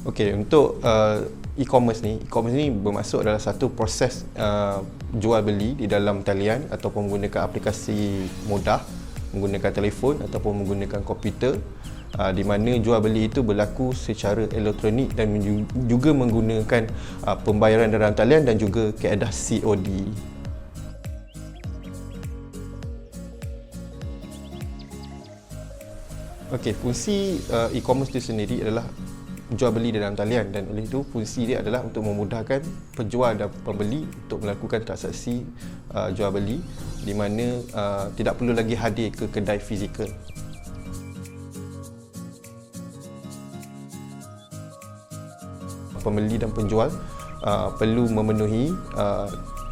Okey, untuk e-commerce ni bermaksud adalah satu proses jual beli di dalam talian ataupun menggunakan aplikasi mudah, menggunakan telefon ataupun menggunakan komputer, di mana jual beli itu berlaku secara elektronik dan juga menggunakan pembayaran dalam talian dan juga kaedah COD. Okey, fungsi e-commerce itu sendiri adalah jual beli dalam talian, dan oleh itu fungsi dia adalah untuk memudahkan penjual dan pembeli untuk melakukan transaksi jual beli, di mana tidak perlu lagi hadir ke kedai fizikal. Pembeli dan penjual perlu memenuhi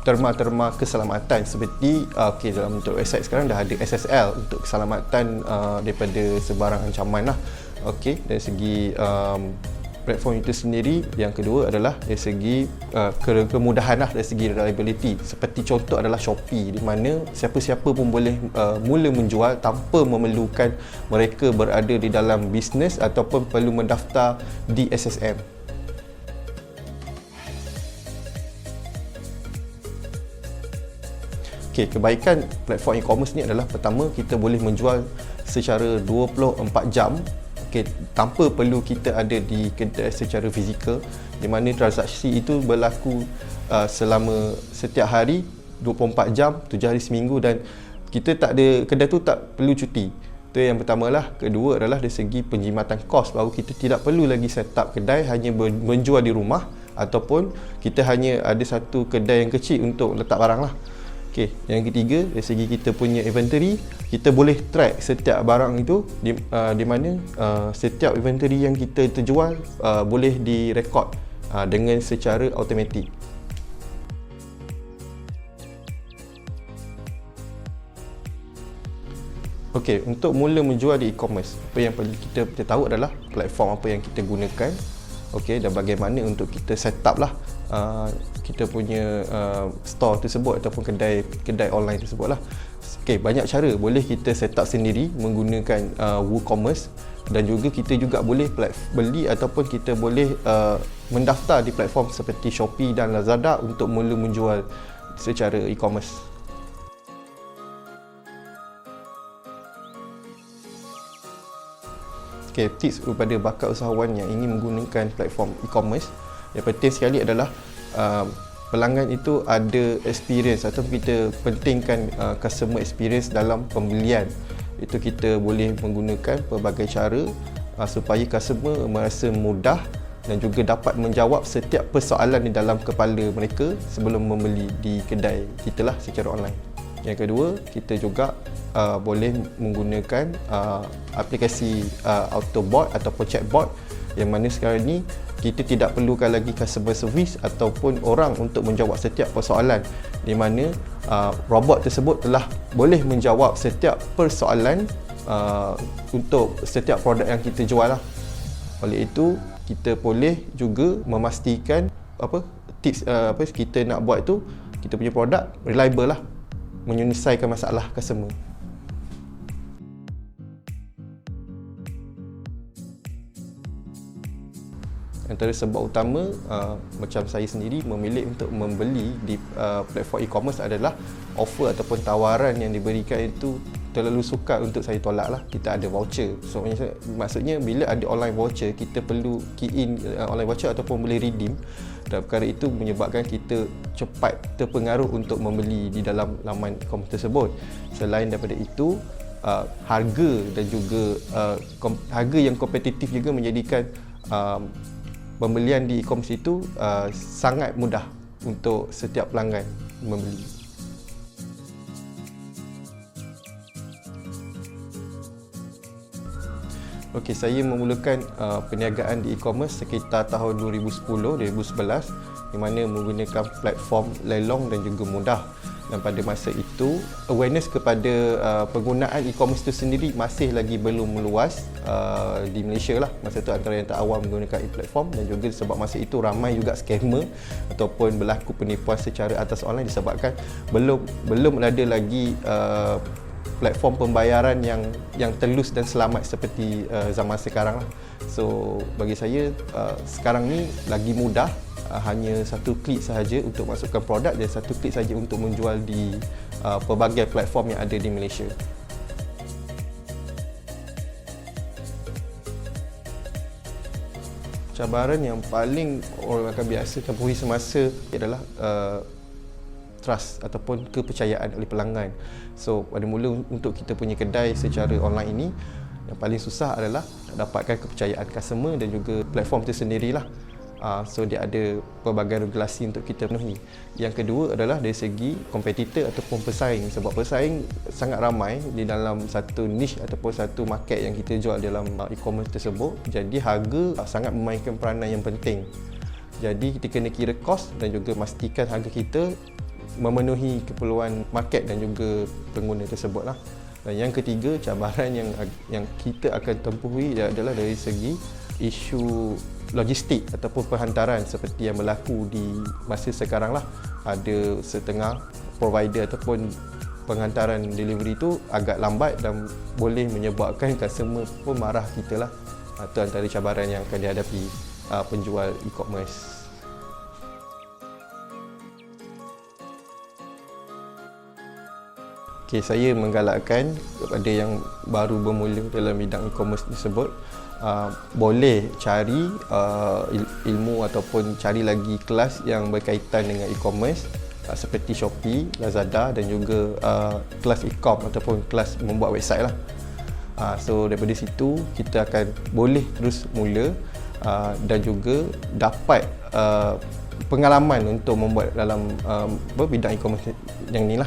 terma-terma keselamatan seperti dalam bentuk website sekarang dah ada SSL untuk keselamatan daripada sebarang ancaman lah. Dari segi platform itu sendiri, yang kedua adalah dari segi kemudahan lah, dari segi reliability. Seperti contoh adalah Shopee, di mana siapa-siapa pun boleh mula menjual tanpa memerlukan mereka berada di dalam bisnes ataupun perlu mendaftar di SSM. Kebaikan platform e-commerce ni adalah, pertama, kita boleh menjual secara 24 jam tanpa perlu kita ada di kedai secara fizikal, di mana transaksi itu berlaku selama setiap hari 24 jam 7 hari seminggu, dan kita tak ada, kedai tu tak perlu cuti. Itu yang pertama lah. Kedua adalah dari segi penjimatan kos, bahawa kita tidak perlu lagi set up kedai, hanya menjual di rumah, ataupun kita hanya ada satu kedai yang kecil untuk letak barang lah. Yang ketiga, dari segi kita punya inventory, kita boleh track setiap barang itu di mana setiap inventory yang kita terjual boleh direkod dengan secara automatik. Untuk mula menjual di e-commerce, apa yang perlu kita tahu adalah platform apa yang kita gunakan, dan bagaimana untuk kita set up lah kita punya store tersebut ataupun kedai online tersebut lah. Banyak cara boleh kita set up sendiri menggunakan WooCommerce, dan juga kita juga boleh beli ataupun kita boleh mendaftar di platform seperti Shopee dan Lazada untuk mula menjual secara e-commerce. Tips kepada bakal usahawan yang ingin menggunakan platform e-commerce, yang penting sekali adalah pelanggan itu ada experience, atau kita pentingkan customer experience dalam pembelian. Itu kita boleh menggunakan pelbagai cara supaya customer merasa mudah dan juga dapat menjawab setiap persoalan di dalam kepala mereka sebelum membeli di kedai kita lah secara online. Yang kedua, kita juga boleh menggunakan aplikasi Autobot ataupun chatbot, yang mana sekarang ni kita tidak perlukan lagi customer service ataupun orang untuk menjawab setiap persoalan, di mana robot tersebut telah boleh menjawab setiap persoalan untuk setiap produk yang kita jual lah. Oleh itu, kita boleh juga memastikan tips kita nak buat tu, kita punya produk reliable lah, menyelesaikan masalah customer. Antara sebab utama macam saya sendiri memilih untuk membeli di platform e-commerce adalah offer ataupun tawaran yang diberikan itu terlalu sukar untuk saya tolak lah. Kita ada voucher, so maksudnya bila ada online voucher, kita perlu key in online voucher ataupun boleh redeem, dan perkara itu menyebabkan kita cepat terpengaruh untuk membeli di dalam laman e-commerce tersebut. Selain daripada itu, harga dan juga harga yang kompetitif juga menjadikan pembelian di e-commerce itu sangat mudah untuk setiap pelanggan membeli. Saya memulakan perniagaan di e-commerce sekitar tahun 2010-2011, di mana menggunakan platform lelong dan juga mudah. Dan pada masa itu, awareness kepada penggunaan e-commerce itu sendiri masih lagi belum meluas di Malaysia lah. Masa itu antara yang tak awam menggunakan e-platform, dan juga sebab masa itu ramai juga scammer ataupun berlaku penipuan secara atas online disebabkan belum ada lagi platform pembayaran yang telus dan selamat seperti zaman sekarang lah. So bagi saya sekarang ni lagi mudah, hanya satu klik sahaja untuk masukkan produk dan satu klik sahaja untuk menjual di pelbagai platform yang ada di Malaysia. Cabaran yang paling orang akan biasa tempuhi semasa adalah trust ataupun kepercayaan oleh pelanggan. So pada mula untuk kita punya kedai secara online ini, yang paling susah adalah dapatkan kepercayaan customer dan juga platform itu sendirilah. So dia ada pelbagai regulasi untuk kita penuhi. Yang kedua adalah dari segi kompetitor ataupun pesaing, sebab pesaing sangat ramai di dalam satu niche ataupun satu market yang kita jual dalam e-commerce tersebut. Jadi harga sangat memainkan peranan yang penting. Jadi kita kena kira kos dan juga pastikan harga kita memenuhi keperluan market dan juga pengguna tersebut lah. Dan yang ketiga, cabaran yang kita akan tempuhi adalah dari segi isu logistik ataupun perhantaran seperti yang berlaku di masa sekarang lah. Ada setengah provider ataupun penghantaran delivery tu agak lambat dan boleh menyebabkan customer pun marah kita lah. Itu antara cabaran yang akan dihadapi penjual e-commerce. Okay, saya menggalakkan kepada yang baru bermula dalam bidang e-commerce tersebut, boleh cari ilmu ataupun cari lagi kelas yang berkaitan dengan e-commerce seperti Shopee, Lazada dan juga kelas e-com ataupun kelas membuat website lah. So daripada situ kita akan boleh terus mula dan juga dapat pengalaman untuk membuat dalam bidang e-commerce yang ni lah.